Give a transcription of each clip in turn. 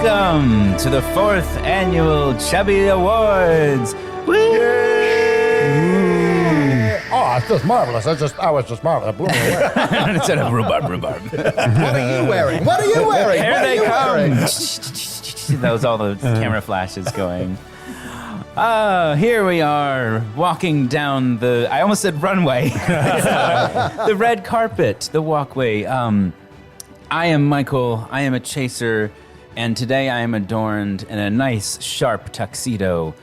Welcome to the 4th annual Chubby Awards. Woo! Oh, it's just marvelous. I was just marvelous. It blew me away. Instead of rhubarb. What are you wearing? What are you wearing? Here What they are you come. wearing? That was all the camera flashes going. Here we are, walking down the, I almost said runway. The red carpet, the walkway. I am Michael, I am a chaser, and today I am adorned in a nice, sharp tuxedo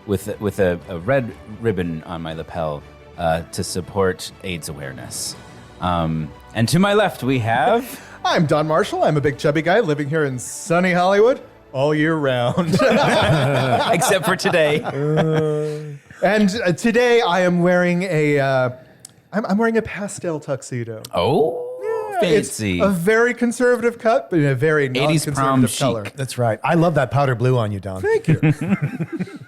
with a red ribbon on my lapel to support AIDS awareness. And to my left we have... I'm Don Marshall. I'm a big chubby guy living here in sunny Hollywood all year round. Except for today. And today I am wearing I'm wearing a pastel tuxedo. Oh, It's fancy. a very conservative cut, but in a very 80s prom non-conservative chic. color. That's right. I love that powder blue on you, Don. Thank you.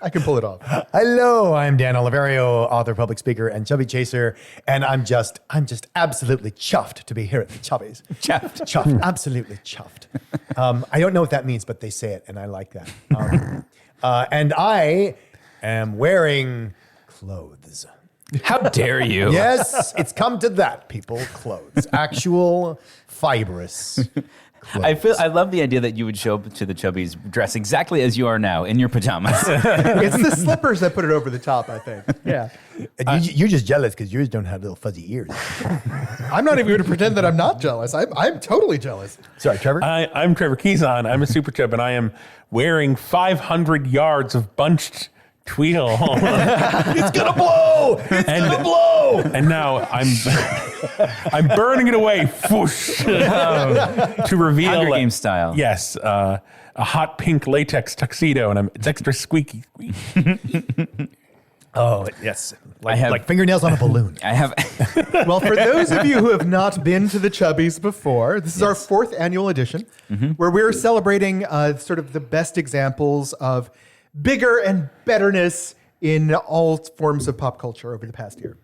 I can pull it off. Hello, I'm Dan Oliverio, author, public speaker, and chubby chaser, and I'm just absolutely chuffed to be here at the Chubbies. Chuffed, absolutely chuffed. I don't know what that means, but they say it, and I like that. And I am wearing clothes. How dare you? Yes, it's come to that, people. Clothes, actual fibrous. Clothes. I love the idea that you would show up to the Chubbies dressed exactly as you are now, in your pajamas. It's the slippers that put it over the top, I think. Yeah. You're just jealous because yours don't have little fuzzy ears. I'm not even going to pretend that I'm not jealous. I'm totally jealous. Sorry, Trevor. I'm Trevor Keyson. I'm a super chub, and I am wearing 500 yards of bunched tweedle. It's gonna blow. It's gonna blow. And now I'm burning it away, whoosh, to reveal Hunger Games style. Yes, a hot pink latex tuxedo, and it's extra squeaky. Oh yes, I have- like fingernails on a balloon. I have... Well, for those of you who have not been to the Chubbies before, this is our 4th annual edition, where we're celebrating sort of the best examples of bigger and betterness in all forms of pop culture over the past year.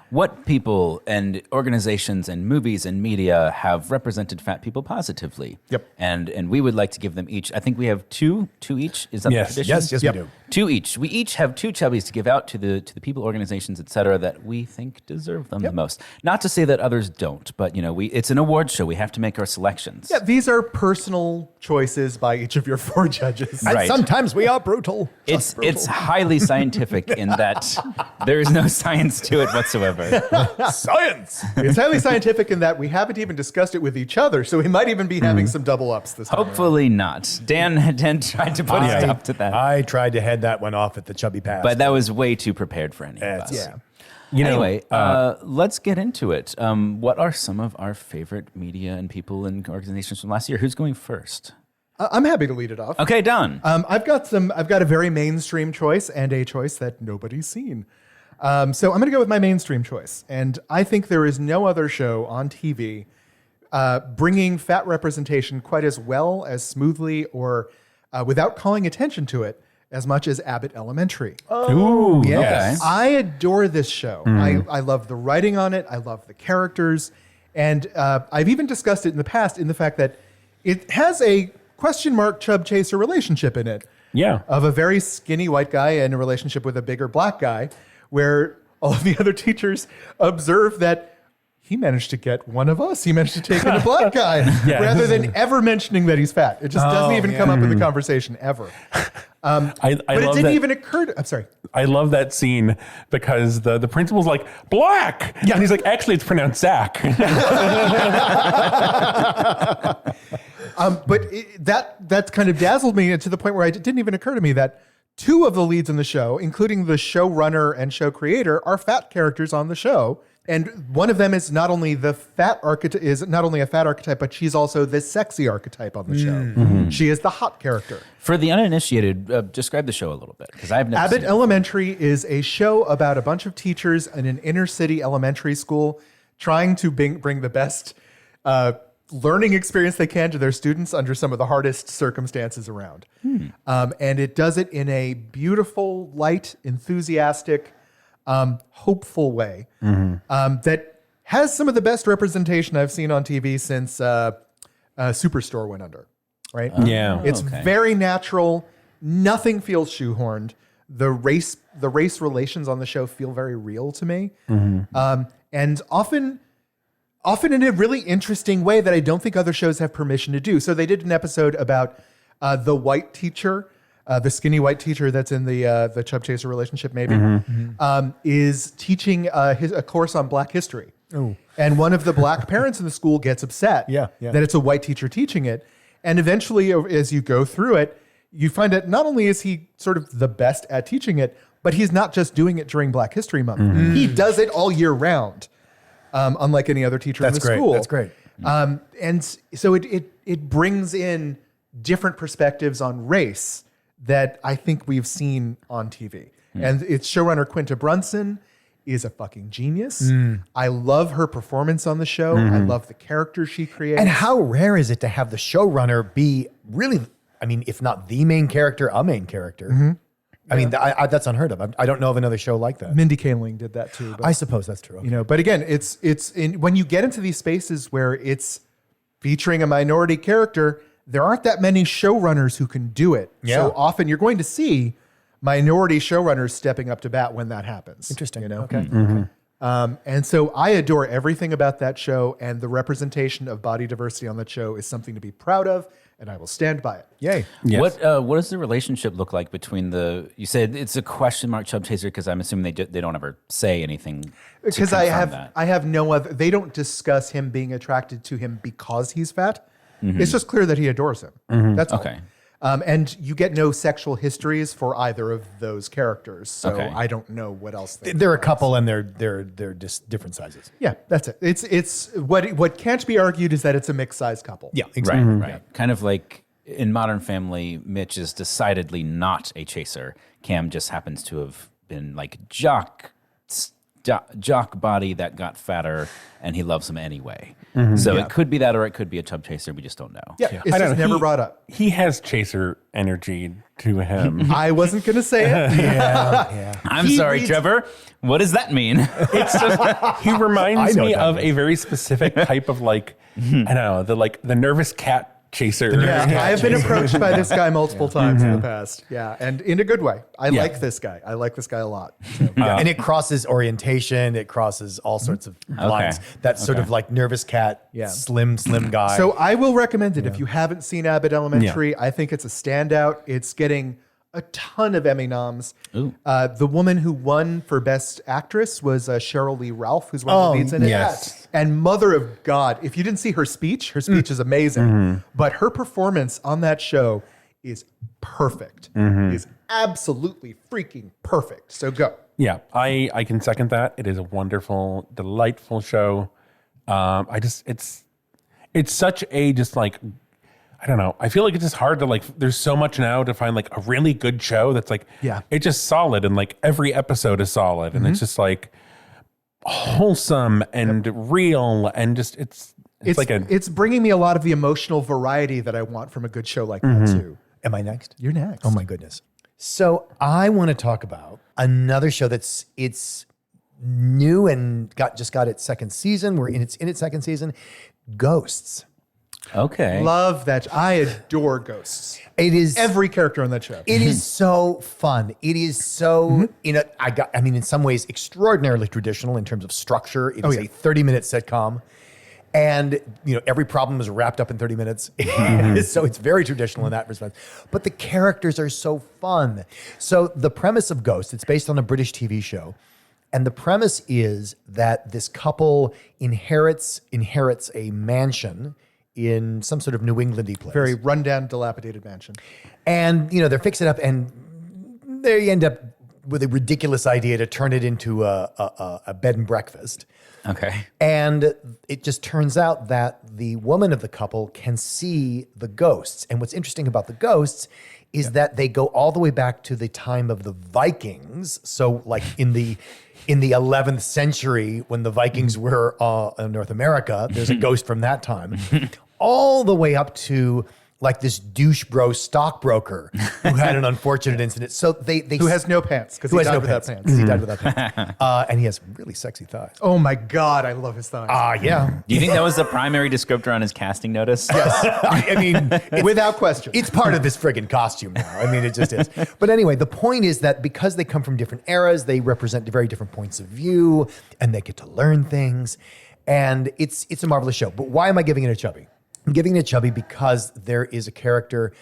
What people and organizations and movies and media have represented fat people positively? Yep. And we would like to give them each. I think we have two each. Is that Yes. the tradition? Yes, Yep. we do. 2 each. We each have 2 Chubbies to give out to the people, organizations, et cetera, that we think deserve them the most. Not to say that others don't, but it's an award show. We have to make our selections. Yeah, these are personal choices by each of your 4 judges. And Right. sometimes we are brutal. It's highly scientific in that there is no science to it whatsoever. Science. It's highly scientific in that we haven't even discussed it with each other, so we might even be having some double ups this time. Hopefully not. Dan tried to put a stop to that. I tried to head that one off at the Chubby Pass. But that was way too prepared for any of us. Yeah. Anyway, let's get into it. What are some of our favorite media and people and organizations from last year? Who's going first? I'm happy to lead it off. Okay, Don. I've got a very mainstream choice and a choice that nobody's seen. So I'm going to go with my mainstream choice. And I think there is no other show on TV bringing fat representation quite as well, as smoothly, or without calling attention to it as much as Abbott Elementary. Ooh, yes. I adore this show. I love the writing on it. I love the characters. And I've even discussed it in the past in the fact that it has a question mark chub chaser relationship in it. Yeah. Of a very skinny white guy in a relationship with a bigger black guy, where all of the other teachers observe that he managed to get one of us. He managed to take in a black guy, rather than ever mentioning that he's fat. It just doesn't even come up in the conversation ever. But it didn't even occur to... I'm sorry. I love that scene because the principal's like, black! Yeah. And he's like, actually, it's pronounced Zach. That kind of dazzled me to the point where it didn't even occur to me that 2 of the leads in the show, including the showrunner and show creator, are fat characters on the show. And one of them is not only a fat archetype, but she's also the sexy archetype on the show. Mm-hmm. She is the hot character. For the uninitiated, describe the show a little bit, because I've never Abbott seen it. Elementary is a show about a bunch of teachers in an inner city elementary school trying to bring the best learning experience they can to their students under some of the hardest circumstances around. And it does it in a beautiful, light, enthusiastic, hopeful way that has some of the best representation I've seen on TV since Superstore went under. right? Yeah. It's okay. very natural. Nothing feels shoehorned. The race relations on the show feel very real to me, and often in a really interesting way that I don't think other shows have permission to do. So they did an episode about the white teacher, the skinny white teacher that's in the Chub Chaser relationship, maybe, is teaching a course on Black history. Oh. And one of the Black parents in the school gets upset Yeah. that it's a white teacher teaching it. And eventually, as you go through it, you find that not only is he sort of the best at teaching it, but he's not just doing it during Black History Month. He does it all year round, unlike any other teacher in the school. That's great. And so it brings in different perspectives on race that I think we've seen on TV. And its showrunner Quinta Brunson is a fucking genius. I love her performance on the show. I love the character she creates. And how rare is it to have the showrunner be really, I mean, if not the main character, a main character? I mean, that's unheard of. I don't know of another show like that. Mindy Kaling did that too. But, I suppose that's true. you know, but again, it's when you get into these spaces where it's featuring a minority character, there aren't that many showrunners who can do it. Yeah. So often you're going to see minority showrunners stepping up to bat when that happens. Interesting. You know? Okay. And so I adore everything about that show, and the representation of body diversity on that show is something to be proud of, and I will stand by it. Yay. Yes. What does the relationship look like between the? You said it's a question mark Chub Chaser because I'm assuming they don't ever say anything. Because to I confirm have that. I have no other. They don't discuss him being attracted to him because he's fat. It's just clear that he adores him. That's all. Okay. And you get no sexual histories for either of those characters, so Okay. I don't know what else. They're a couple and they're just different sizes. Yeah, that's it. It's what can't be argued is that it's a mixed size couple. Yeah, Right, exactly. right. Kind of like in Modern Family, Mitch is decidedly not a chaser. Cam just happens to have been like jock body that got fatter, and he loves him anyway. So it could be that, or it could be a Chub Chaser. We just don't know. Yeah, it's I don't just know. never brought up. He has chaser energy to him. I wasn't going to say it. Yeah. I'm He sorry, reads- Trevor. What does that mean? It's just he reminds I know me what that of a very specific type of like I don't know the nervous cat chaser. Yeah, I have been approached by this guy multiple times in the past. Yeah, and in a good way. I like this guy. I like this guy a lot. So. Yeah, and it crosses orientation. It crosses all sorts of lines. That sort of like nervous cat, Yeah. slim guy. So I will recommend it if you haven't seen Abbott Elementary. I think it's a standout. It's getting a ton of Emmy noms. The woman who won for Best Actress was Cheryl Lee Ralph, who's one of the leads in it. yes. And Mother of God, if you didn't see her speech is amazing. But her performance on that show is perfect. Is absolutely freaking perfect. So go. Yeah, I can second that. It is a wonderful, delightful show. It's such a just like I don't know. I feel like it's just hard to like. There's so much now to find like a really good show that's like it's just solid and like every episode is solid and it's just like wholesome and real and just it's like a It's bringing me a lot of the emotional variety that I want from a good show like that too. am I next? You're next. Oh my goodness. So I want to talk about another show it's new and just got its second season. We're in its second season. Ghosts. Okay. Love that. I adore Ghosts. It is Every character on that show. It is so fun. It is so in some ways extraordinarily traditional in terms of structure. It is a 30-minute sitcom. And every problem is wrapped up in 30 minutes. So it's very traditional in that respect. But the characters are so fun. So the premise of Ghosts, it's based on a British TV show. And the premise is that this couple inherits a mansion in some sort of New Englandy place. Very rundown, dilapidated mansion. And, they're fixing it up and they end up with a ridiculous idea to turn it into a bed and breakfast. Okay. And it just turns out that the woman of the couple can see the ghosts. And what's interesting about the ghosts is that they go all the way back to the time of the Vikings. So like in the 11th century when the Vikings were in North America, there's a ghost from that time. All the way up to like this douche bro stockbroker who had an unfortunate incident. So they Who has no pants because he died without pants. He died without pants. And he has really sexy thighs. Oh my God, I love his thighs. Yeah. Do you think that was the primary descriptor on his casting notice? Yes. I mean, Without question. it's part of his friggin' costume now. I mean, it just is. But anyway, the point is that because they come from different eras, they represent very different points of view, and they get to learn things. And it's a marvelous show. But why am I giving it a Chubby? I'm giving it a Chubby because there is a character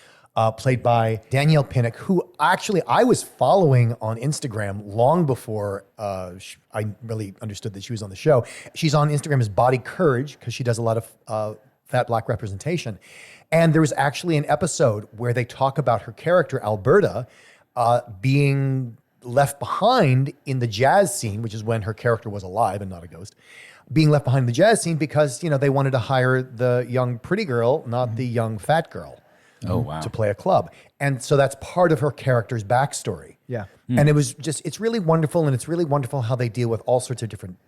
played by Danielle Pinnock, who actually I was following on Instagram long before I really understood that she was on the show. She's on Instagram as Body Courage because she does a lot of fat Black representation. And there was actually an episode where they talk about her character, Alberta, being left behind in the jazz scene, which is when her character was alive and not a ghost, being left behind in the jazz scene because, they wanted to hire the young pretty girl, not the young fat girl. Oh, wow. To play a club. And so that's part of her character's backstory. Yeah. And it was just, it's really wonderful. And it's really wonderful how they deal with all sorts of different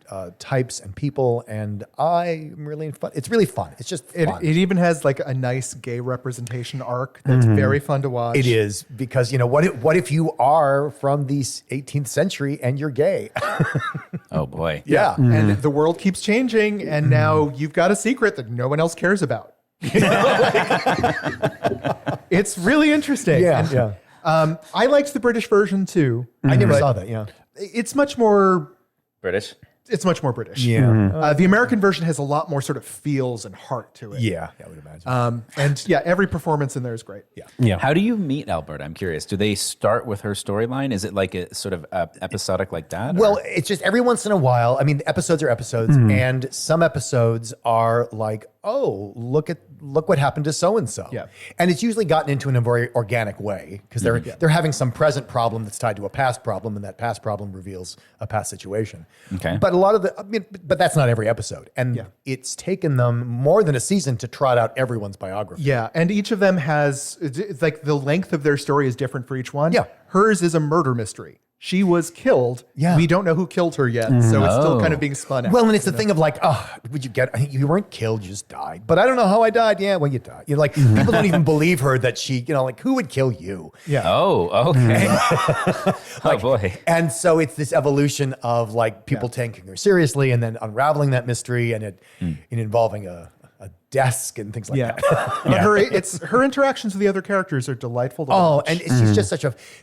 types and people. And I'm really fun. It's really fun. It's just fun. It even has like a nice gay representation arc that's very fun to watch. It is because, what if you are from the 18th century and you're gay? Oh, boy. Yeah. And the world keeps changing, and now you've got a secret that no one else cares about. It's really interesting. Yeah. And, I liked the British version too. I never saw that. Yeah. It's much more British? It's much more British. Yeah. The American version has a lot more sort of feels and heart to it. Yeah. I would imagine. And yeah, every performance in there is great. Yeah. Yeah. How do you meet Alberta? I'm curious. Do they start with her storyline? Is it like a sort of episodic like that? Well, it's just every once in a while. I mean, episodes are episodes, and some episodes are like, oh, look what happened to so and so. Yeah. And it's usually gotten into in a very organic way because they're having some present problem that's tied to a past problem, and that past problem reveals a past situation. Okay. But a lot of but that's not every episode, and it's taken them more than a season to trot out everyone's biography. Yeah, and each of them has, it's like the length of their story is different for each one. Yeah. Hers is a murder mystery. She was killed. Yeah. We don't know who killed her yet, so it's still kind of being spun out. Well, and it's the thing of like, oh, you weren't killed, you just died. But I don't know how I died. Yeah, well, you died. Like, people don't even believe her that she, like, who would kill you? Yeah. Oh, okay. Oh, boy. And so it's this evolution of like people taking her seriously and then unraveling that mystery and it involving a desk and things like that. But her interactions with the other characters are delightful to watch. And she's just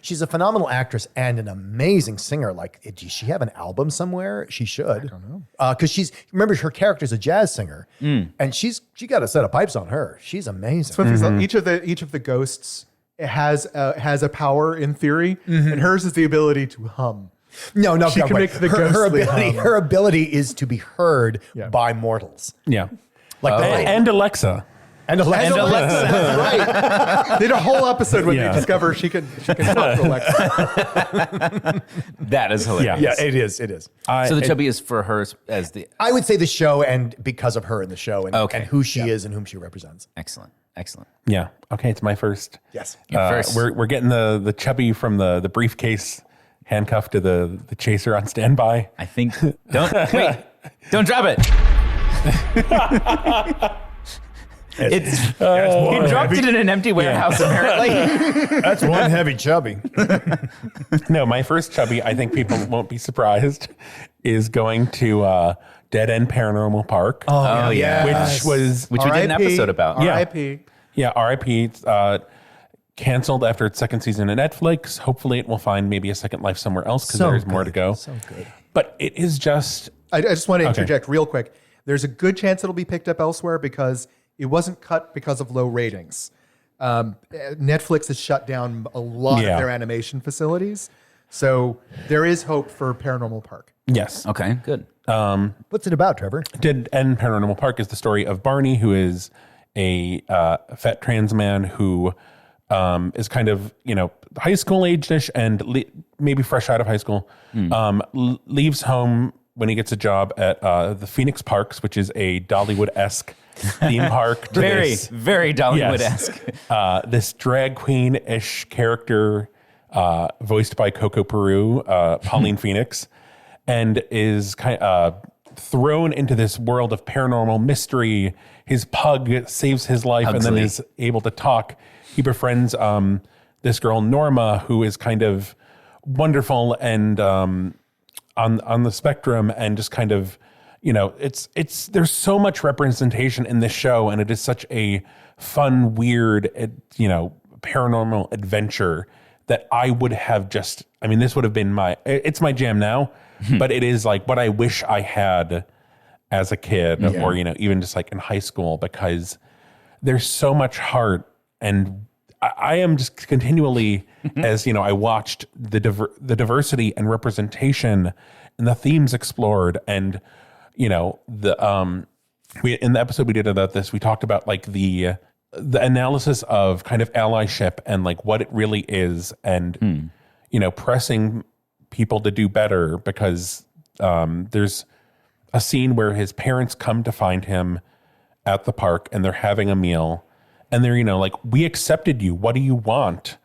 she's a phenomenal actress and an amazing singer. Like, does she have an album somewhere? She should. I don't know. Because remember, her character's a jazz singer, and she got a set of pipes on her. She's amazing. So each of the ghosts has a power in theory, and hers is the ability to hum. No, She can wait. make the her ghostly ability. hum. Her ability is to be heard by mortals. Yeah. Like And Alexa. And Alexa. That's right. They did a whole episode when they discover she can talk to Alexa. That is hilarious. Yeah, it is. It is. So the Chubby is for her as the... I would say the show and because of her in the show and, Okay. and who she is and whom she represents. Excellent. Yeah. Okay, it's my first. Yes. Your first. We're getting the Chubby from the briefcase handcuffed to the chaser on standby. I think... Don't drop it. He dropped it in an empty warehouse, apparently. That's one heavy Chubby. No, my first Chubby, I think people won't be surprised, is going to Dead End Paranormal Park. Oh, yeah. Which we did an episode about. Yeah. R.I.P. Yeah, R.I.P. It's canceled after its second season on Netflix. Hopefully it will find maybe a second life somewhere else because there's more to go. So good. But it is just... I just want to interject real quick. There's a good chance it'll be picked up elsewhere because it wasn't cut because of low ratings. Netflix has shut down a lot of their animation facilities. So there is hope for Paranormal Park. Yes. Okay, good. What's it about, Trevor? Dead End Paranormal Park is the story of Barney, who is a fat trans man who is kind of, high school age-ish and maybe fresh out of high school, leaves home when he gets a job at the Phoenix Parks, which is a Dollywood-esque theme park. Very Dollywood-esque. Yes. This drag queen-ish character voiced by Coco Peru, Pauline Phoenix, and is kind of thrown into this world of paranormal mystery. His pug saves his life and then is able to talk. He befriends this girl, Norma, who is kind of wonderful and on the spectrum, and just kind of, you know, there's so much representation in this show, and it is such a fun, weird, you know, paranormal adventure that I would have just, I mean, this would have been it's my jam now, but it is like what I wish I had as a kid or, you know, even just like in high school, because there's so much heart. And I am just continually, as you know, I watched the diversity and representation and the themes explored, and you know, in the episode we did about this, we talked about like the analysis of kind of allyship and like what it really is, and you know, pressing people to do better, because there's a scene where his parents come to find him at the park and they're having a meal. And they're, you know, like, we accepted you. What do you want?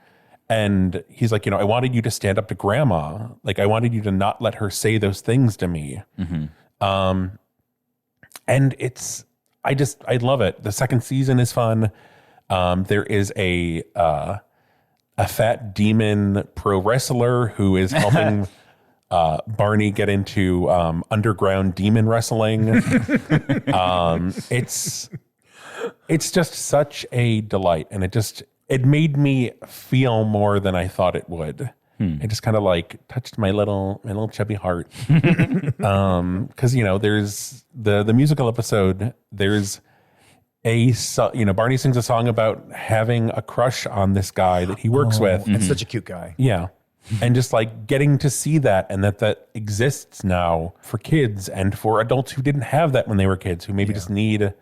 And he's like, you know, I wanted you to stand up to grandma. Like, I wanted you to not let her say those things to me. And I love it. The second season is fun. There is a fat demon pro wrestler who is helping Barney get into underground demon wrestling. It's just such a delight, and it made me feel more than I thought it would. It just kind of like touched my little chubby heart. Because you know, there's the musical episode. There's you know, Barney sings a song about having a crush on this guy that he works with. And such a cute guy. Yeah. And just like getting to see that, and that exists now for kids and for adults who didn't have that when they were kids, who maybe just need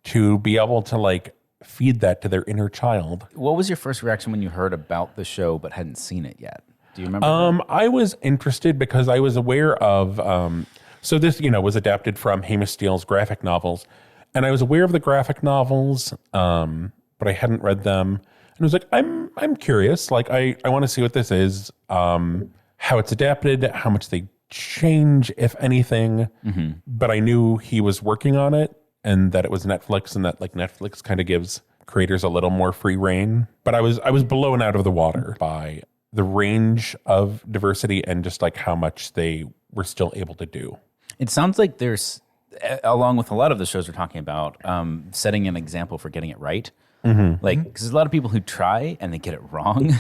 to be able to like feed that to their inner child. What was your first reaction when you heard about the show but hadn't seen it yet? Do you remember? I was interested because I was aware of, so this, you know, was adapted from Hamish Steele's graphic novels, and I was aware of the graphic novels, but I hadn't read them. And I was like, I'm curious. Like, I want to see what this is, how it's adapted, how much they change, if anything. But I knew he was working on it, and that it was Netflix, and that like Netflix kind of gives creators a little more free reign. But I was blown out of the water by the range of diversity and just like how much they were still able to do. It sounds like there's, along with a lot of the shows we're talking about, setting an example for getting it right. Like, because there's a lot of people who try and they get it wrong.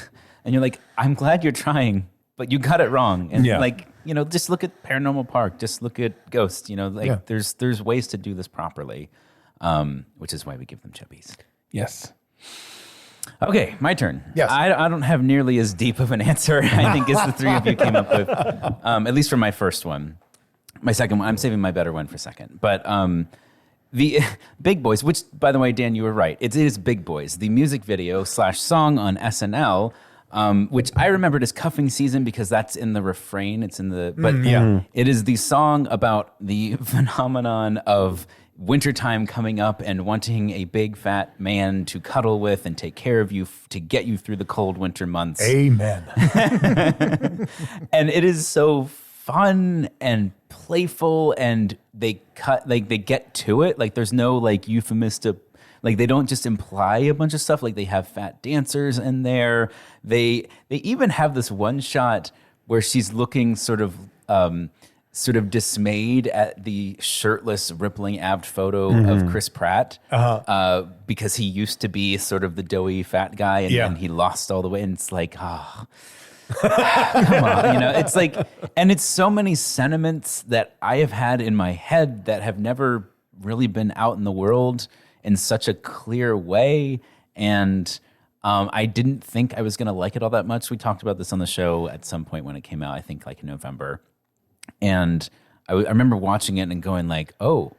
And you're like, I'm glad you're trying, but you got it wrong. And like, you know, just look at Paranormal Park, just look at Ghosts, you know, like there's ways to do this properly, which is why we give them Chubbies. Yes. Okay, my turn. Yes. I don't have nearly as deep of an answer, I think, as the three of you came up with, at least for my first one. My second one, I'm saving my better one for second. But the Big Boys, which, by the way, Dan, you were right. It is Big Boys, the music video / song on SNL, which I remembered as Cuffing Season because that's in the refrain. It's in the, but it is the song about the phenomenon of wintertime coming up and wanting a big fat man to cuddle with and take care of you to get you through the cold winter months. Amen. And it is so fun and playful, and they get to it. Like, there's no like euphemistic, like they don't just imply a bunch of stuff. Like, they have fat dancers in there. They even have this one shot where she's looking sort of dismayed at the shirtless, rippling abs photo of Chris Pratt, because he used to be sort of the doughy fat guy, and he lost all the weight. And it's like, come on, you know, it's like, and it's so many sentiments that I have had in my head that have never really been out in the world in such a clear way. And I didn't think I was going to like it all that much. We talked about this on the show at some point when it came out, I think like in November. And I remember watching it and going like, oh,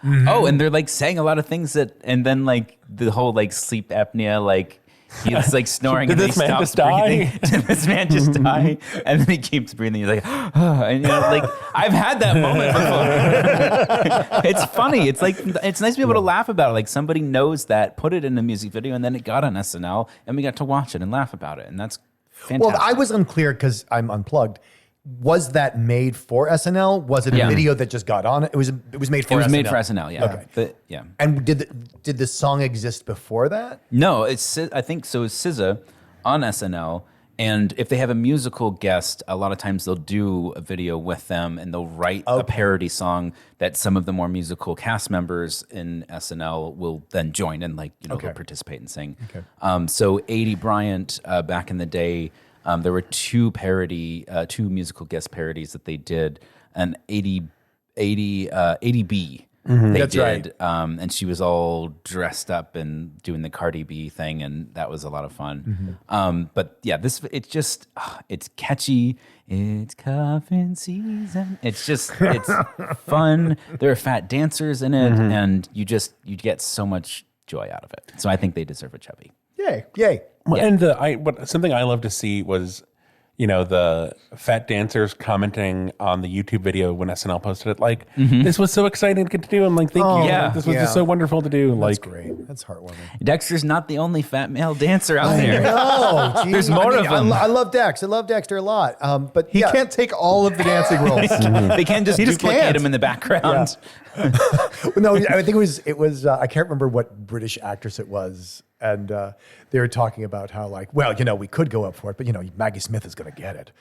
and they're like saying a lot of things that, and then like the whole like sleep apnea, like he's like snoring. Did and this man just die? Did this man just die? And then he keeps breathing. He's like, and you know, like I've had that moment before. It's funny. It's like, it's nice to be able to laugh about it. Like somebody knows that, put it in a music video, and then it got on SNL, and we got to watch it and laugh about it, and that's fantastic. Well, I was unclear because I'm unplugged. Was that made for SNL? Was it a video that just got on it? It was made for SNL. It was made for SNL, yeah. Okay. Yeah. And did the song exist before that? No, I think so. It's SZA on SNL, and if they have a musical guest, a lot of times they'll do a video with them, and they'll write a parody song that some of the more musical cast members in SNL will then join and they'll participate and sing. Okay. So A.D. Bryant back in the day, there were two musical guest parodies that they did, and 80B. They That's did, and she was all dressed up and doing the Cardi B thing, and that was a lot of fun. But yeah, it's catchy. It's cuffing season. It's fun. There are fat dancers in it, and you get so much joy out of it. So I think they deserve a Chubby. Yay. Well, and something I love to see was, the fat dancers commenting on the YouTube video when SNL posted it, this was so exciting to get to do. I'm like, thank you. yeah. This was just so wonderful to do. That's great. That's heartwarming. Dexter's not the only fat male dancer out there. No, There's more of them. I love Dex. I love Dexter a lot. But He can't take all of the dancing roles. They can't just duplicate him in the background. No, I think it was I can't remember what British actress it was. And they were talking about how we could go up for it, but Maggie Smith is going to get it.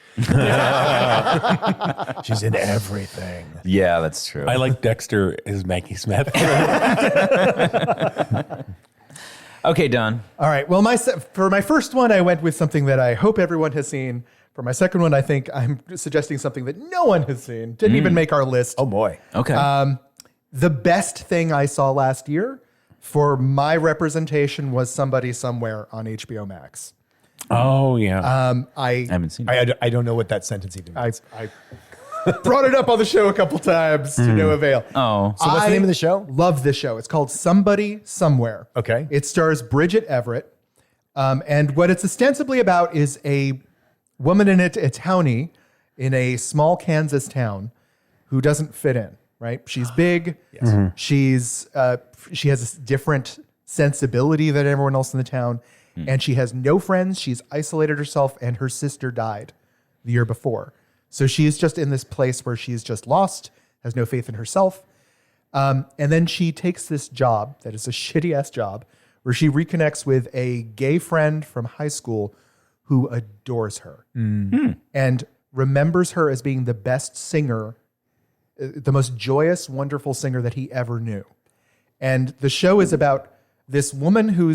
She's in everything. Yeah, that's true. I like Dexter as Maggie Smith. Okay, Don. All right. Well, for my first one, I went with something that I hope everyone has seen. For my second one, I think I'm suggesting something that no one has seen. Didn't even make our list. Oh boy. Okay. The best thing I saw last year for my representation was Somebody Somewhere on HBO Max. Oh, yeah. I haven't seen it. I don't know what that sentence even means. I brought it up on the show a couple times to no avail. Oh. So what's the name of the show? Love this show. It's called Somebody Somewhere. Okay. It stars Bridget Everett. And what it's ostensibly about is a woman a townie in a small Kansas town who doesn't fit in, right? She's big. Yes. She has a different sensibility than everyone else in the town. And she has no friends. She's isolated herself, and her sister died the year before. So she is just in this place where she's just lost, has no faith in herself. And then she takes this job that is a shitty-ass job where she reconnects with a gay friend from high school who adores her and remembers her as being the best singer, the most joyous, wonderful singer that he ever knew. And the show is about this woman who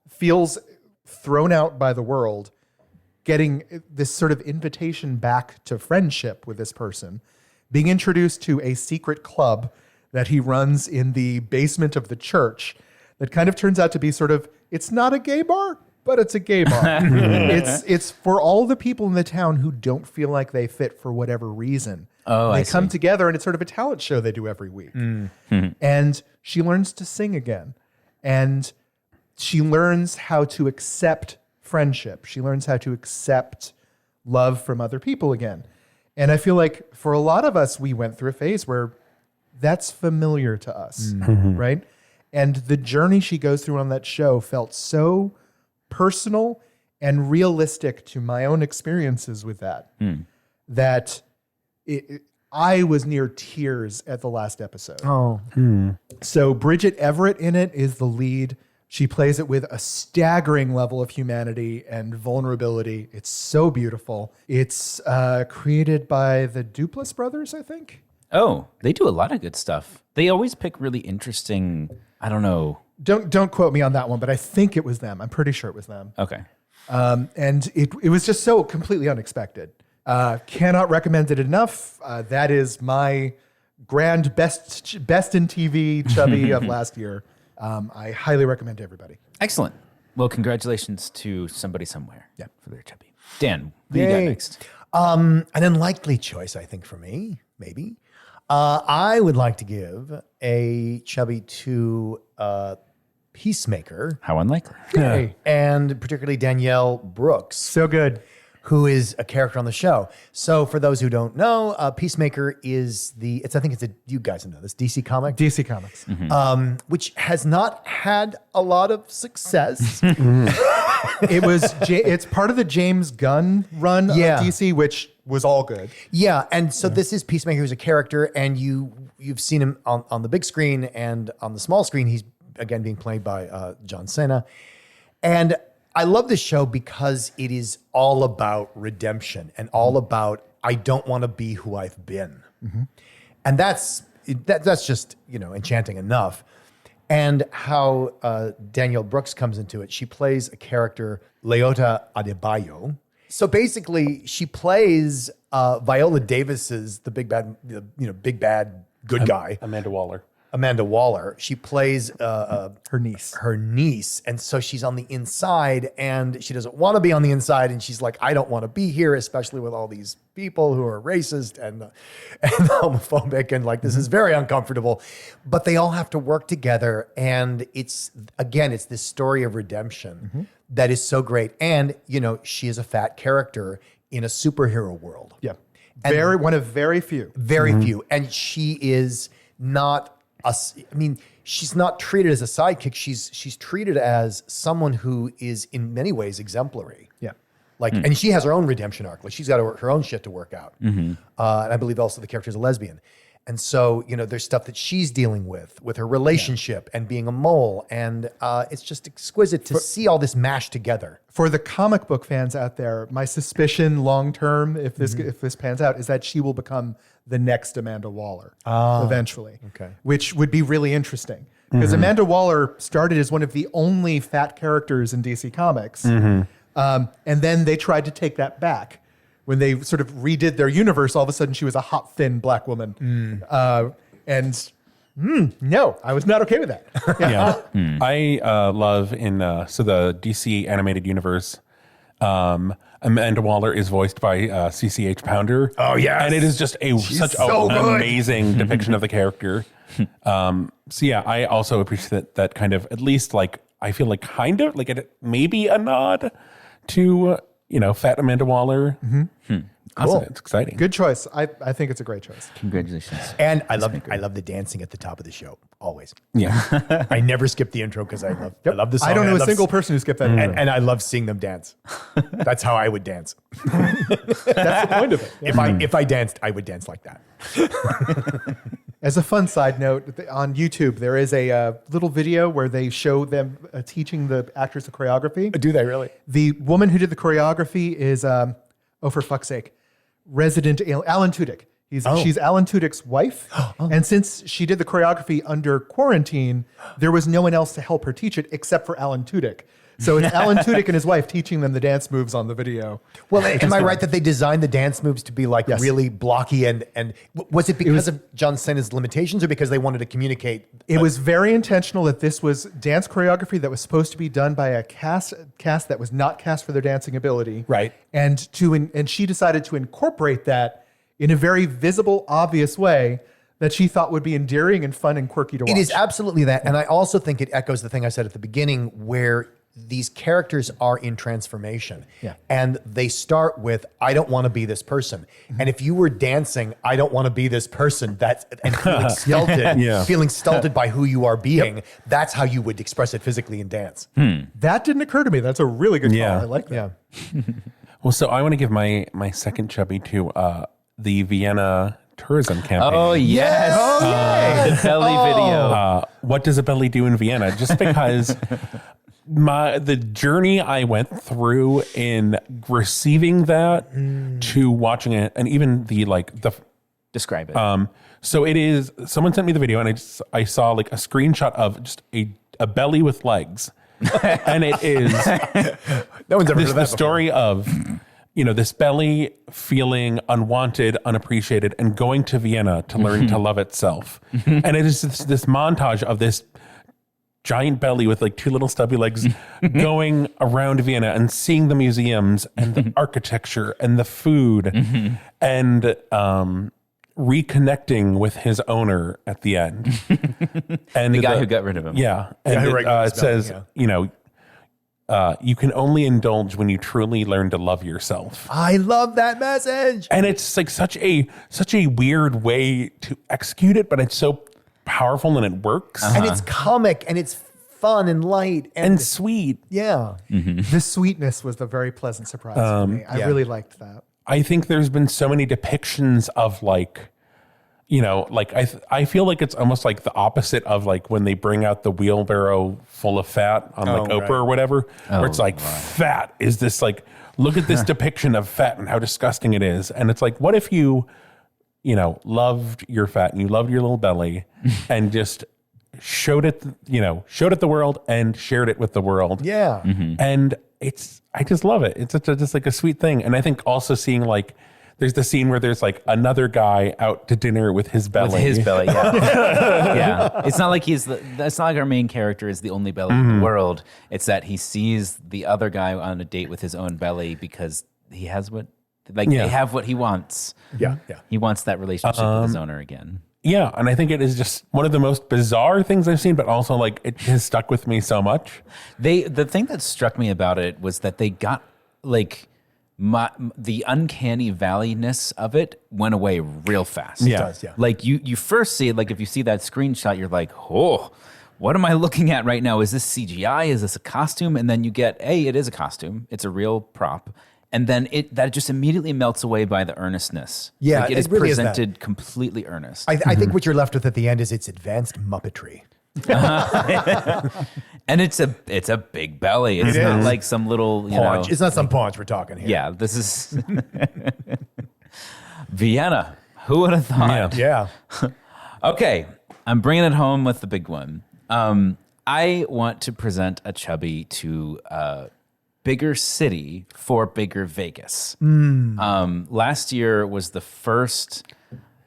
feels thrown out by the world, getting this sort of invitation back to friendship with this person, being introduced to a secret club that he runs in the basement of the church that kind of turns out to be it's not a gay bar, but it's a gay bar. It's for all the people in the town who don't feel like they fit for whatever reason. Oh, they come together, and it's sort of a talent show they do every week. And she learns to sing again. And she learns how to accept friendship. She learns how to accept love from other people again. And I feel like for a lot of us, we went through a phase where that's familiar to us, right? And the journey she goes through on that show felt so personal and realistic to my own experiences with that, that I was near tears at the last episode. So Bridget Everett in it is the lead. She plays it with a staggering level of humanity and vulnerability. It's so beautiful. It's created by the Duplass brothers, I think. Oh, they do a lot of good stuff. They always pick really interesting, I don't know. Don't quote me on that one, but I think it was them. I'm pretty sure it was them. Okay. And it was just so completely unexpected. Cannot recommend it enough. That is my grand best in TV Chubby of last year. I highly recommend to everybody. Excellent. Well, congratulations to Somebody Somewhere for their Chubby. Dan, what do you got next? An unlikely choice, I think, for me, maybe. I would like to give a Chubby to Peacemaker. How unlikely. Hey. And particularly Danielle Brooks. So good. Who is a character on the show. So for those who don't know, Peacemaker is you guys know this, DC comic? DC Comics. Which has not had a lot of It's part of the James Gunn run of DC, which was all good. Yeah, and so this is Peacemaker, who's a character, and you've seen him on the big screen and on the small screen. He's again being played by John Cena, and I love this show because it is all about redemption and all about I don't want to be who I've been, and that's just enchanting enough. And how Danielle Brooks comes into it. She plays a character, Leota Adebayo. So basically, she plays Viola Davis's the big bad, big bad good guy, Amanda Waller. Amanda Waller. She plays Her niece. her niece, and so she's on the inside, and she doesn't want to be on the inside, and she's like, I don't want to be here, especially with all these people who are racist and homophobic, and like this is very uncomfortable. But they all have to work together, and it's this story of redemption that is so great. And she is a fat character in a superhero world. Yeah. And One of very few. very few, and she is not. She's not treated as a sidekick. She's treated as someone who is in many ways exemplary. Yeah. And she has her own redemption arc. Like she's got her own shit to work out. And I believe also the character is a lesbian. And so, there's stuff that she's dealing with her relationship and being a mole. And it's just exquisite to see all this mashed together. For the comic book fans out there, my suspicion long term, if this pans out, is that she will become the next Amanda Waller eventually. Okay. Which would be really interesting. Because Amanda Waller started as one of the only fat characters in DC Comics. And then they tried to take that back. When they sort of redid their universe, all of a sudden she was a hot, thin black woman. No, I was not okay with that. I love so the DC animated universe. Amanda Waller is voiced by CCH Pounder. Oh, yes. And it is just such an amazing depiction of the character. I also appreciate that kind of, at least I feel like kind of like maybe a nod to fat Amanda Waller. Cool. It's exciting. Good choice. I think it's a great choice. Congratulations. And I love the dancing at the top of the show, always. Yeah. I never skip the intro because I love the song. I don't know and a single person who skipped that. and I love seeing them dance. That's how I would dance. That's the point of it. If I danced, I would dance like that. As a fun side note, on YouTube, there is a little video where they show them teaching the actors the choreography. Do they really? The woman who did the choreography is, for fuck's sake, resident Alan Tudyk. She's Alan Tudyk's wife. And since she did the choreography under quarantine, there was no one else to help her teach it except for Alan Tudyk. So it's Alan Tudyk and his wife teaching them the dance moves on the video. Well, am I right that they designed the dance moves to be really blocky and was it because of John Cena's limitations or because they wanted to communicate? It was very intentional that this was dance choreography that was supposed to be done by a cast that was not cast for their dancing ability. Right. And she decided to incorporate that in a very visible, obvious way that she thought would be endearing and fun and quirky to watch. It is absolutely that. And I also think it echoes the thing I said at the beginning where these characters are in transformation. Yeah. And they start with, I don't want to be this person. And if you were dancing, I don't want to be this person, and feeling stilted, feeling stilted by who you are being, that's how you would express it physically in dance. That didn't occur to me. That's a really good call. I like that. Yeah. Well, so I want to give my second chubby to the Vienna tourism campaign. Oh, yes. The belly video. What does a belly do in Vienna? Just because the journey I went through in receiving that to watching it, and even the Describe it. so it is, someone sent me the video and I saw like a screenshot of just a belly with legs. And it is No one's ever heard of that the story of this belly feeling unwanted, unappreciated, and going to Vienna to learn to love itself. And it is this montage of this giant belly with like two little stubby legs going around Vienna and seeing the museums and the architecture and the food and reconnecting with his owner at the end. And the guy who got rid of him. Yeah. And it says, you can only indulge when you truly learn to love yourself. I love that message. And it's like such a weird way to execute it, but it's so powerful and it works. And it's comic and it's fun and light and sweet. Yeah. The sweetness was a very pleasant surprise for me. I really liked that. I think there's been so many depictions of like, you know, like I feel like it's almost like the opposite of like when they bring out the wheelbarrow full of fat on like Oprah or whatever, where it's like fat is this like, look at this depiction of fat and how disgusting it is. And it's like, what if you know, loved your fat and you loved your little belly and just showed it the world and shared it with the world. Yeah. And I just love it. It's just like a sweet thing. And I think also seeing like, there's the scene where there's like another guy out to dinner with his belly. Yeah. Yeah. It's not like that's not like our main character is the only belly in the world. It's that he sees the other guy on a date with his own belly because he has they have what he wants. Yeah. Yeah. He wants that relationship with his owner again. Yeah, and I think it is just one of the most bizarre things I've seen, but also like it has stuck with me so much. The thing that struck me about it was that they got like the uncanny valleyness of it went away real fast. Yeah. It does, yeah. Like you first see it, like if you see that screenshot, you're like, oh, what am I looking at right now? Is this CGI? Is this a costume? And then you get, it is a costume. It's a real prop. And then that just immediately melts away by the earnestness. Yeah, like it is really presented completely earnest. I think what you're left with at the end is it's advanced Muppetry. And it's a big belly. It's not like some little Paunch. It's not some paunch we're talking here. Yeah, this is Vienna. Who would have thought? Yeah. Okay, I'm bringing it home with the big one. I want to present a Chubby to bigger city for bigger Vegas. Last year was the first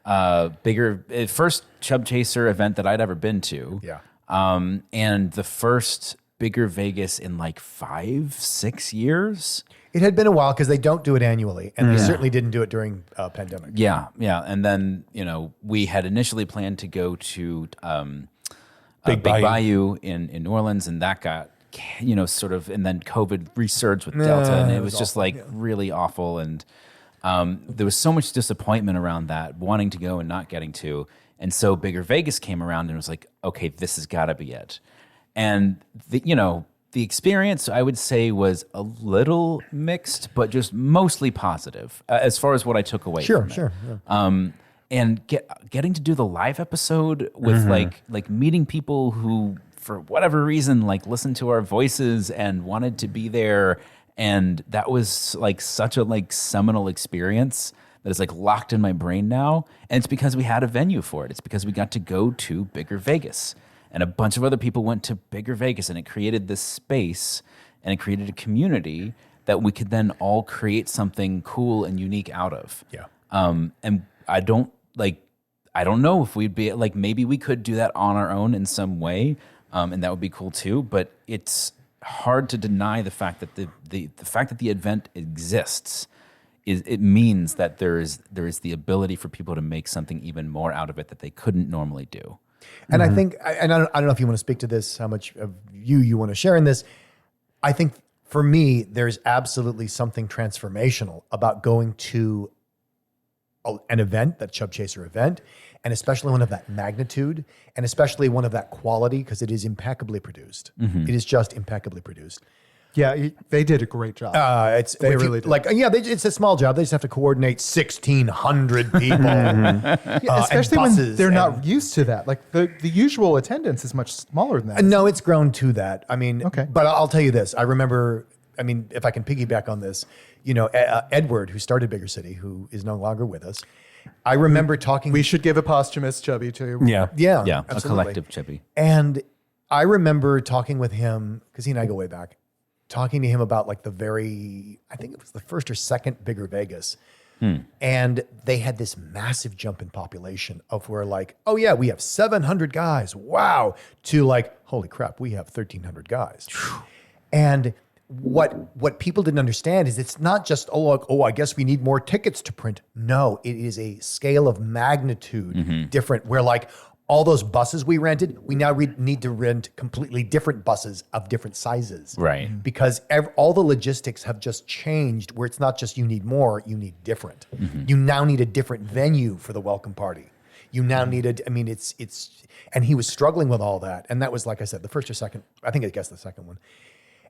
first Chub Chaser event that I'd ever been to. Yeah. And the first bigger Vegas in like 5-6 years. It had been a while because they don't do it annually, and they certainly didn't do it during pandemic. Yeah, yeah. And then, we had initially planned to go to Big Bayou in New Orleans, and that got sort of, and then COVID resurged with Delta, and it was just awful. Really awful. And there was so much disappointment around that, wanting to go and not getting to. And so Bigger Vegas came around and was like, okay, this has got to be it. And the experience, I would say, was a little mixed, but just mostly positive as far as what I took away from it. Sure. Yeah. And getting to do the live episode with like meeting people who, for whatever reason, like listened to our voices and wanted to be there. And that was like such a like seminal experience that is like locked in my brain now. And it's because we had a venue for it. It's because we got to go to Bigger Vegas. And a bunch of other people went to Bigger Vegas, and it created this space and it created a community that we could then all create something cool and unique out of. Yeah. And I don't know if we'd be like, maybe we could do that on our own in some way. And that would be cool too. But it's hard to deny the fact that the fact that the event exists it means that there is the ability for people to make something even more out of it that they couldn't normally do. And I think, and I don't know if you want to speak to this, how much of you want to share in this. I think for me, there's absolutely something transformational about going to an event, that Chub Chaser event, and especially one of that magnitude, and especially one of that quality, because it is impeccably produced. It is just impeccably produced. Yeah, they did a great job. They really did. It's a small job. They just have to coordinate 1,600 people. Especially when they're not used to that. Like the usual attendance is much smaller than that. No, it's grown to that. I mean, okay. But I'll tell you this. I remember, if I can piggyback on this, Edward, who started Bigger City, who is no longer with us, I remember talking. We should give a posthumous Chubby to. Yeah, a absolutely. collective Chubby. And I remember talking with him, because he and I go way back, talking to him about like I think it was the first or second Bigger Vegas. And they had this massive jump in population of where like, oh yeah, we have 700 guys. Wow. To like, holy crap, we have 1,300 guys. And what people didn't understand is it's not just, I guess we need more tickets to print. No, it is a scale of magnitude different, where like all those buses we rented, we now need to rent completely different buses of different sizes. Right. Because all the logistics have just changed, where it's not just you need more, you need different. You now need a different venue for the welcome party. You now need and he was struggling with all that. And that was, like I said, the first or second, the second one.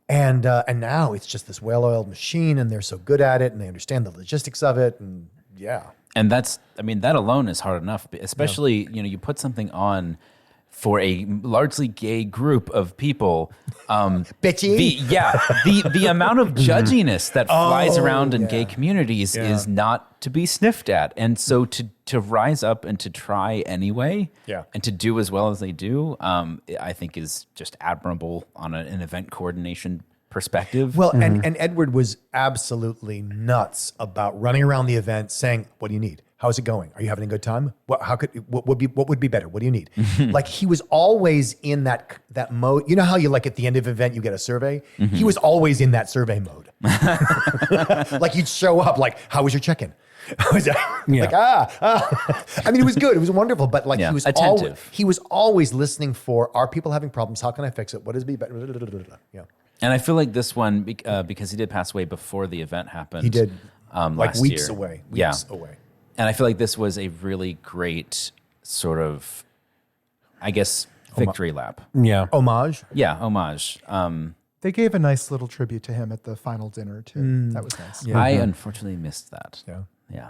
And now it's just this well-oiled machine, and they're so good at it, and they understand the logistics of it, and yeah. And that alone is hard enough, especially, you put something on for a largely gay group of people. Bitchy. The amount of judginess that flies around in gay communities is not to be sniffed at. And so to rise up and to try anyway, and to do as well as they do, I think is just admirable on an event coordination perspective. Well, and Edward was absolutely nuts about running around the event saying, "What do you need? How is it going? Are you having a good time? What would be better? What do you need?" Like he was always in that mode. You know how you like at the end of an event you get a survey? He was always in that survey mode. Like you'd show up like, "How was your check-in?" Like I mean, it was good. It was wonderful, but like he was attentive. He was always listening for, are people having problems? How can I fix it? What is be better? Yeah. And I feel like this one, because he did pass away before the event happened. He did, like last weeks year. away. And I feel like this was a really great sort of, I guess, victory lap. Yeah. Homage. Yeah, homage. They gave a nice little tribute to him at the final dinner too. That was nice. Yeah. I unfortunately missed that. Yeah,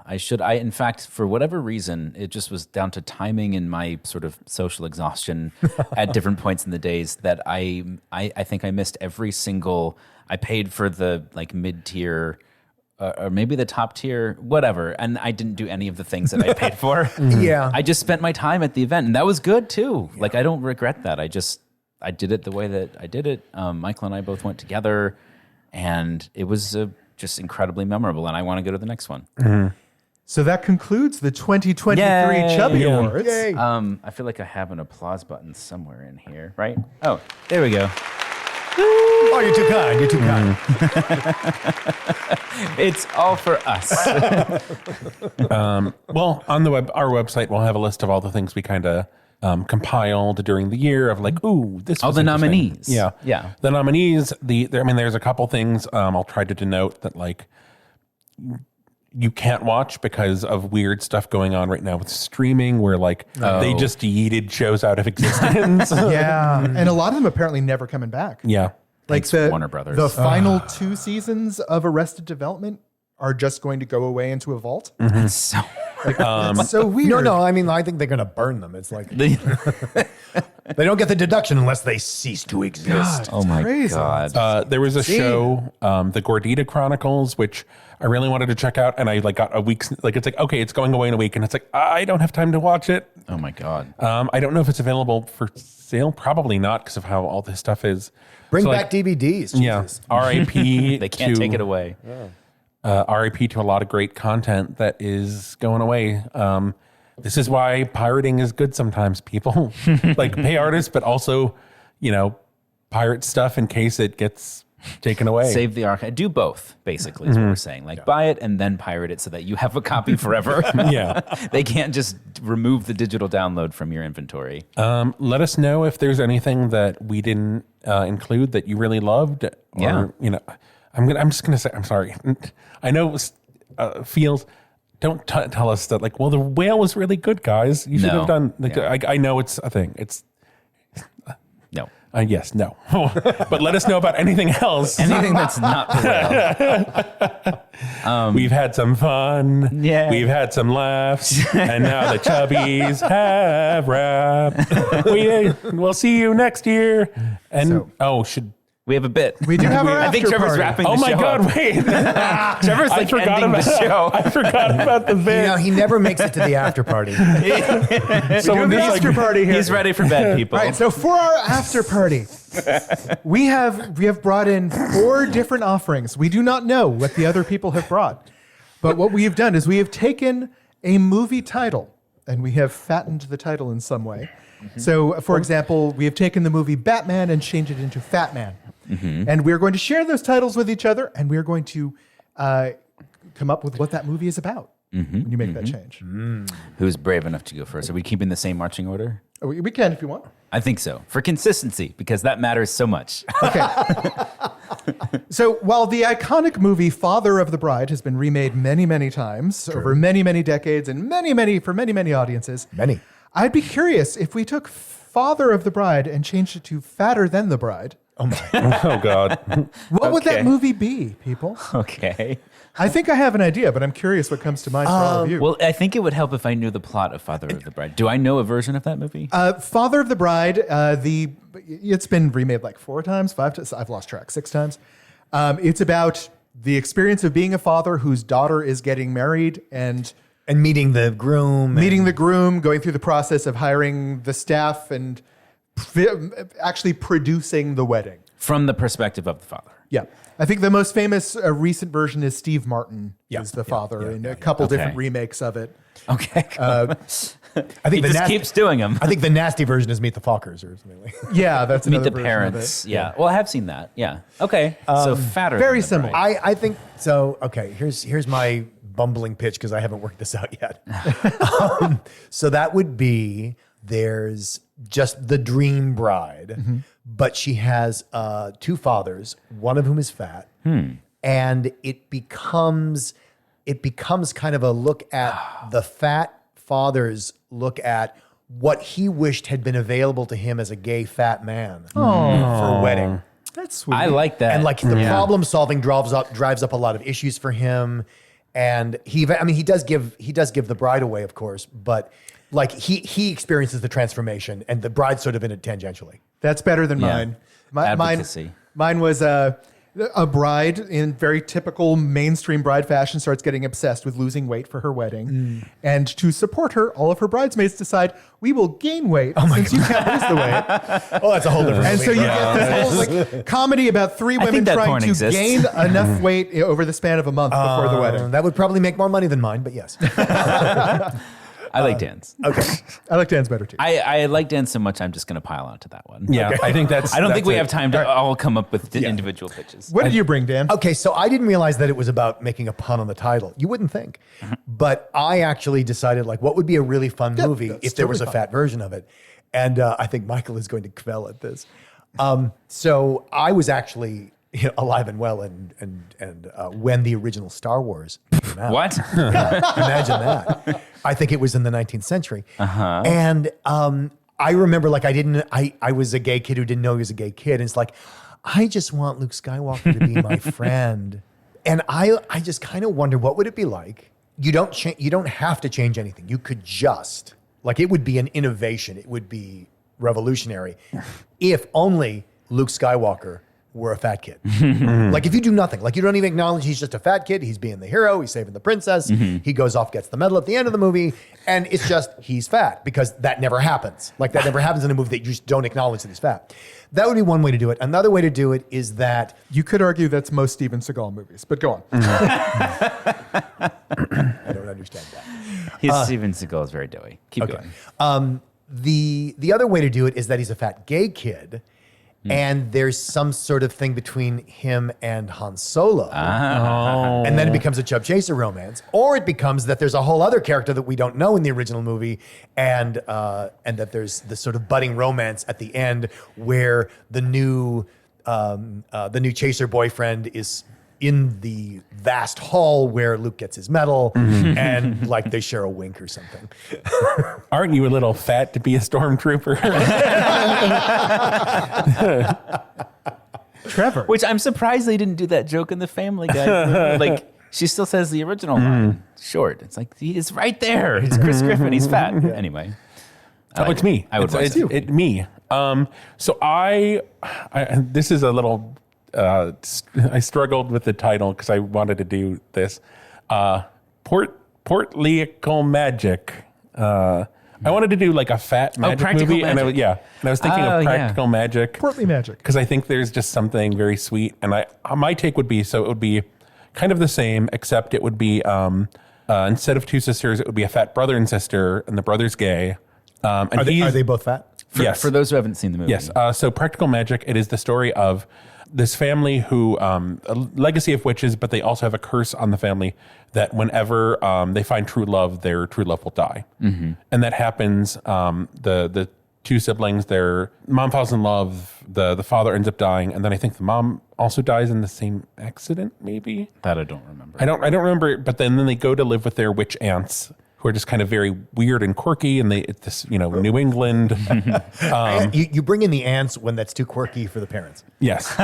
in fact, for whatever reason, it just was down to timing and my sort of social exhaustion at different points in the days that I think I missed every single, I paid for the like mid-tier or maybe the top tier, whatever. And I didn't do any of the things that I paid for. Yeah. I just spent my time at the event and that was good too. Yeah. Like, I don't regret that. I did it the way that I did it. Michael and I both went together and it was just incredibly memorable, and I want to go to the next one. Mm-hmm. So that concludes the 2023 Chubby Awards. Yay. I feel like I have an applause button somewhere in here, right? Oh, there we go. Oh, you're too kind. You're too kind. It's all for us. Well, on our website, we'll have a list of all the things we kind of compiled during the year of like, ooh, this was the interesting. nominees. Yeah. The nominees, there's a couple things I'll try to denote that like you can't watch because of weird stuff going on right now with streaming where like they just yeeted shows out of existence. Yeah. And a lot of them apparently never coming back. Yeah. Like Thanks, Warner Brothers. The final 2 seasons of Arrested Development are just going to go away into a vault. It's so That's so weird. No. I mean, I think they're going to burn them. It's like they don't get the deduction unless they cease to exist. oh my crazy. God. There was a show, the Gordita Chronicles, which I really wanted to check out, and I like got a week's like it's like okay, it's going away in a week, and it's like I don't have time to watch it. Oh my God. I don't know if it's available for sale. Probably not because of how all this stuff is. Bring So, back DVDs. Yeah. Jesus. R.I.P. They can't take it away. R.I.P. to a lot of great content that is going away. This is why pirating is good sometimes, people. Like pay artists, but also, pirate stuff in case it gets taken away. Save the archive. Do both, basically, is what we're saying. Like, buy it and then pirate it so that you have a copy forever. Yeah. They can't just remove the digital download from your inventory. Let us know if there's anything that we didn't include that you really loved. Or, I'm just gonna say, I'm sorry. I know it was, feels. Don't tell us that. Like, well, the whale was really good, guys. You should have done. Like, I know it's a thing. It's No. Yes, no. But let us know about anything else. Anything that's not the whale. We've had some fun. Yeah. We've had some laughs. And now the Chubbies have wrapped. We'll see you next year. And We have a bit. We do have our I think after Trevor's party. wrapping the oh my show God, up. wait. Trevor's like ending the show. I forgot about the bit. He never makes it to the after party. So the after party here. He's ready for bed, people. Right, so for our after party, we have brought in 4 different offerings. We do not know what the other people have brought. But what we have done is we have taken a movie title and we have fattened the title in some way. Mm-hmm. So, for example, we have taken the movie Batman and changed it into Fat Man. Mm-hmm. And we're going to share those titles with each other and we're going to come up with what that movie is about when you make that change. Who's brave enough to go first? Are we keeping the same marching order? We can if you want. I think so. For consistency, because that matters so much. Okay. So while the iconic movie Father of the Bride has been remade many, many times over many, many decades and for many, many audiences, Many. I'd be curious if we took Father of the Bride and changed it to Fatter Than the Bride. Oh my. Oh God. What would Okay. that movie be, people? Okay. I think I have an idea, but I'm curious what comes to mind for all of you. Well, I think it would help if I knew the plot of Father of the Bride. Do I know a version of that movie? Father of the Bride, it's been remade like 4 times, 5 times. I've lost track, 6 times. It's about the experience of being a father whose daughter is getting married and meeting the groom. going through the process of hiring the staff and actually producing the wedding. From the perspective of the father. Yeah. I think the most famous recent version is Steve Martin is the father in a couple different remakes of it. Okay. I He think just keeps doing them. I think the nasty version is Meet the Fockers or something like. Yeah, that's Meet another the version parents. of it. Yeah. Well, I have seen that. Yeah. Okay. So fatter. very than the similar. bride. I think so. Okay, here's my bumbling pitch because I haven't worked this out yet. So that would be there's just the dream bride, but she has 2 fathers, one of whom is fat, and it becomes kind of a look at the fat father's look at what he wished had been available to him as a gay fat man for a wedding. That's sweet. I like that. And like the problem solving drives up a lot of issues for him. And he does give the bride away, of course, but like he experiences the transformation and the bride's sort of in it tangentially. That's better than Yeah. mine. Advocacy. Mine was a bride in very typical mainstream bride fashion starts getting obsessed with losing weight for her wedding. And to support her, all of her bridesmaids decide, we will gain weight since you can't lose the weight. Oh, that's a whole different And so you get this whole like, comedy about 3 women think that trying porn to exists. gain enough weight over the span of a month before the wedding. That would probably make more money than mine, but yes. I like Dan's. Okay. I like Dan's better too. I like Dan so much, I'm just going to pile onto that one. Yeah, I think that's. I don't think that's we it. have time to all come up with individual pitches. What did you bring, Dan? Okay, so I didn't realize that it was about making a pun on the title. You wouldn't think. But I actually decided like what would be a really fun movie that's if there was a totally fat version of it. And I think Michael is going to quell at this. So I was actually alive and well and when the original Star Wars came out. What? Imagine that. I think it was in the 19th century. And I remember like I was a gay kid who didn't know he was a gay kid. And it's like, I just want Luke Skywalker to be my friend. And I just kind of wonder what would it be like? You don't have to change anything. You could just, like it would be an innovation. It would be revolutionary if only Luke Skywalker were a fat kid. Like if you do nothing, like you don't even acknowledge he's just a fat kid, he's being the hero, he's saving the princess, he goes off, gets the medal at the end of the movie, and it's just he's fat because that never happens. Like that never happens in a movie that you just don't acknowledge that he's fat. That would be one way to do it. Another way to do it is that You could argue that's most Steven Seagal movies, but go on. I don't understand that. His Steven Seagal is very doughy. Keep going. The other way to do it is that he's a fat gay kid. And there's some sort of thing between him and Han Solo. And then it becomes a Chub Chaser romance. Or it becomes that there's a whole other character that we don't know in the original movie and that there's this sort of budding romance at the end where the new Chaser boyfriend is in the vast hall where Luke gets his medal and like they share a wink or something. Aren't you a little fat to be a stormtrooper? Trevor. Which I'm surprised they didn't do that joke in the Family Guy. Like, she still says the original line short. It's like, he is right there. It's Chris Griffin. He's fat. Anyway. Oh, it's me. I would watch it's, it. it me. So I this is a little. I struggled with the title because I wanted to do this. Portlical Magic. I wanted to do like a fat magic Practical movie, and Magic. I was thinking Oh, of yeah. Practical Magic. Portly Magic. Because I think there's just something very sweet, and my take would be it would be kind of the same, except it would be instead of 2 sisters, it would be a fat brother and sister, and the brother's gay. And Are they both fat? For those who haven't seen the movie. Yes. So Practical Magic, it is the story of this family who, a legacy of witches, but they also have a curse on the family that whenever they find true love, their true love will die. And that happens, the 2 siblings, their mom falls in love, the father ends up dying, and then I think the mom also dies in the same accident, maybe? That I don't remember. I don't remember, but then they go to live with their witch aunts, who are just kind of very weird and quirky, and it's this, New England. You bring in the aunts when that's too quirky for the parents. Yes.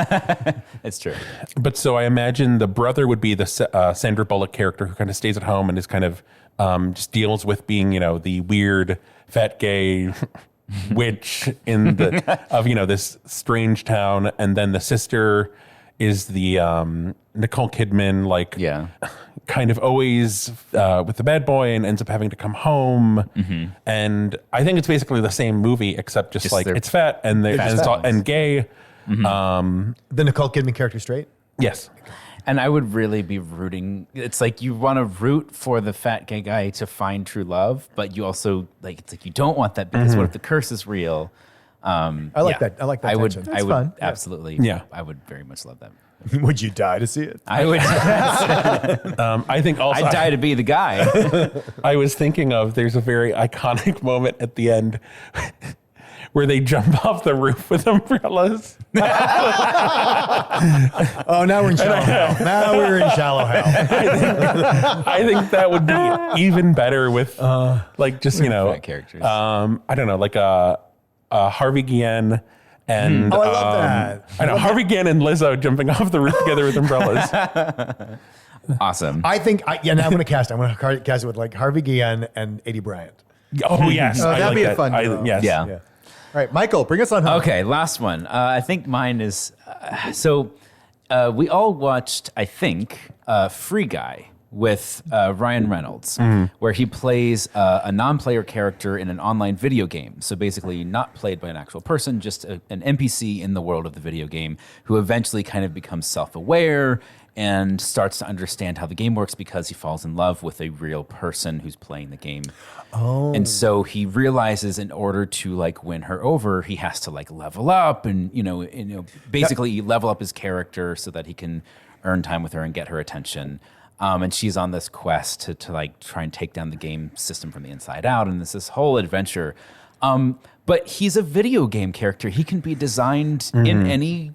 It's true. But so I imagine the brother would be the Sandra Bullock character who kind of stays at home and is kind of just deals with being, the weird, fat, gay witch in this strange town. And then the sister is the Nicole Kidman, kind of always with the bad boy and ends up having to come home. And I think it's basically the same movie, except just like it's fat and and gay. The Nicole Kidman character straight? Yes. And I would really be rooting. It's like you want to root for the fat gay guy to find true love, but you also it's like you don't want that because what if the curse is real? I like that. I like that. I would. tension. I would fun. absolutely. Yeah. I would very much love that. Would you die to see it? I would. I think also I'd die to be the guy. I was thinking of there's a very iconic moment at the end where they jump off the roof with umbrellas. Oh, now we're in shallow hell. Now we're in shallow hell. I think that would be even better with Fat characters. I don't know, like Harvey Guillen and Oh, I love that. I know Harvey Guillen and Lizzo jumping off the roof together with umbrellas. Awesome. I think, now I'm going to cast. I'm going to cast it with like Harvey Guillen and Eddie Bryant. Oh yes, Oh, I that'd like be a that. fun duo. Yes. Yeah. Yeah. All right, Michael, bring us on home. Okay, last one. I think mine is we all watched, I think, Free Guy with Ryan Reynolds, where he plays a non-player character in an online video game. So basically not played by an actual person, just an NPC in the world of the video game who eventually kind of becomes self-aware and starts to understand how the game works because he falls in love with a real person who's playing the game. Oh. And so he realizes in order to win her over, he has to level up and basically level up his character so that he can earn time with her and get her attention. And she's on this quest to try and take down the game system from the inside out, and this whole adventure. But he's a video game character. He can be designed in any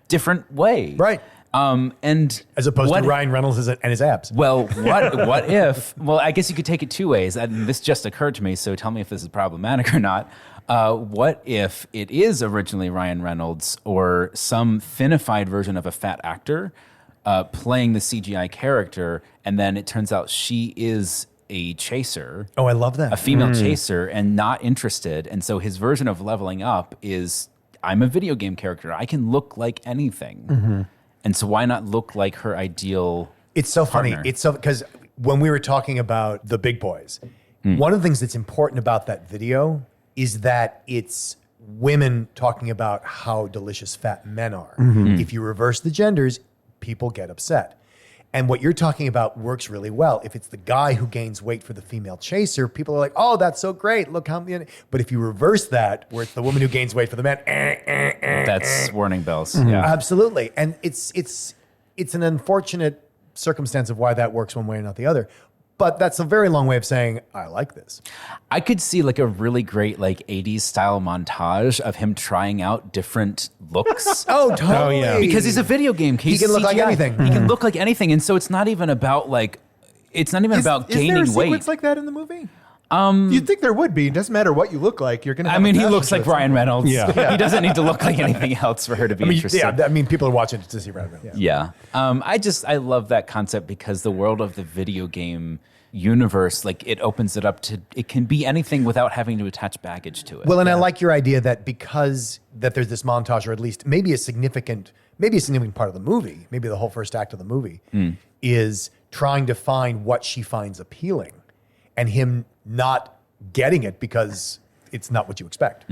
different way. Right. And As opposed to Ryan Reynolds and his abs. well, what if? Well, I guess you could take it two ways. And this just occurred to me, so tell me if this is problematic or not. What if it is originally Ryan Reynolds or some thinnified version of a fat actor playing the CGI character, and then it turns out she is a chaser, Oh, I love that. a female chaser, and not interested. And so his version of leveling up is, I'm a video game character. I can look like anything. And so why not look like her ideal It's so funny. partner? It's so because when we were talking about the big boys, one of the things that's important about that video is that it's women talking about how delicious fat men are. If you reverse the genders, people get upset. And what you're talking about works really well. If it's the guy who gains weight for the female chaser, people are like, "Oh, that's so great! Look how many." But if you reverse that, where it's the woman who gains weight for the man, That's warning bells. Yeah. absolutely. And it's an unfortunate circumstance of why that works one way and not the other. But that's a very long way of saying I like this. I could see a really great 80s style montage of him trying out different looks. Oh, totally. yeah. Because he's a video game. He can look like CGI. anything. He can look like anything. And so it's not even about about Is gaining there a weight. sequence like that in the movie? You'd think there would be. It doesn't matter what you look like. You're gonna. I have mean, a he fashion looks show like at some Ryan point. Reynolds. Yeah. He doesn't need to look like anything else for her to be interested. Yeah, I mean, people are watching it to see Ryan Reynolds. Yeah. I love that concept because the world of the video game universe, it opens it up to, it can be anything without having to attach baggage to it. Well, and I like your idea that because that there's this montage, or at least maybe a significant part of the movie, maybe the whole first act of the movie, is trying to find what she finds appealing, and him not getting it because it's not what you expect.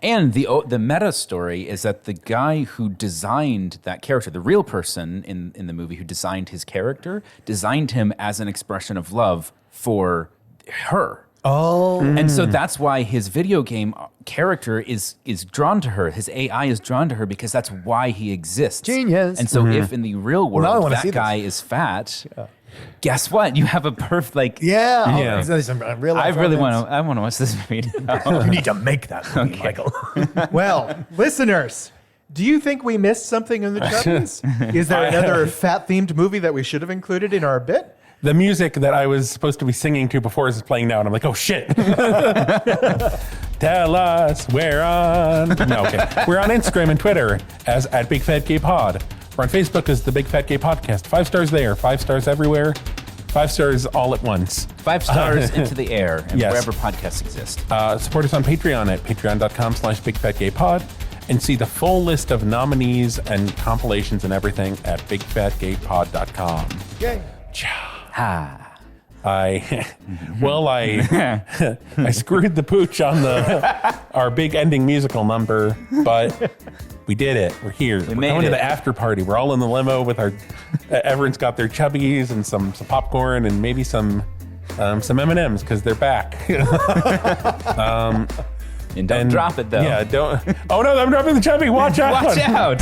And the meta story is that the guy who designed that character, the real person in the movie who designed his character, designed him as an expression of love for her. Oh. And so that's why his video game character is drawn to her. His AI is drawn to her because that's why he exists. Genius. And so if in the real now I world wanna that see this. guy is fat, guess what? You have a perfect Yeah. Yeah. I really want to watch this movie now. You need to make that movie, Michael. Well, listeners, do you think we missed something in the Chubbies? Is there another fat-themed movie that we should have included in our bit? the music that I was supposed to be singing to before is playing now, and I'm like, oh shit. Tell us we're on. No, okay. We're on Instagram and Twitter as @BigFatGayPod. We're on Facebook as the Big Fat Gay Podcast. 5 stars there, 5 stars everywhere, 5 stars all at once. 5 stars into the air and Yes. wherever podcasts exist. Support us on Patreon at patreon.com/BigFatGayPod and see the full list of nominees and compilations and everything at bigfatgaypod.com. Yay. Ha. I screwed the pooch on our big ending musical number, but we did it. We're here. We're made going to it. the after party. We're all in the limo with our. Everyone's got their chubbies and some popcorn and maybe some M&Ms because they're back. And don't drop it, though. Yeah, don't. Oh no, I'm dropping the chubby. Watch out. Watch out.